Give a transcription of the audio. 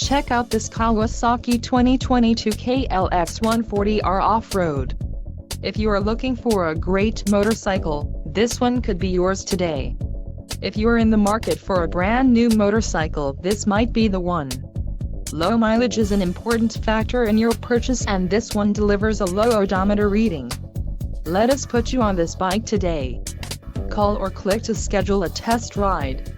Check out this Kawasaki 2022 KLX 140R off-road. If you are looking for a great motorcycle, this one could be yours today. If you are in the market for a brand new motorcycle, this might be the one. Low mileage is an important factor in your purchase, and this one delivers a low odometer reading. Let us put you on this bike today. Call or click to schedule a test ride.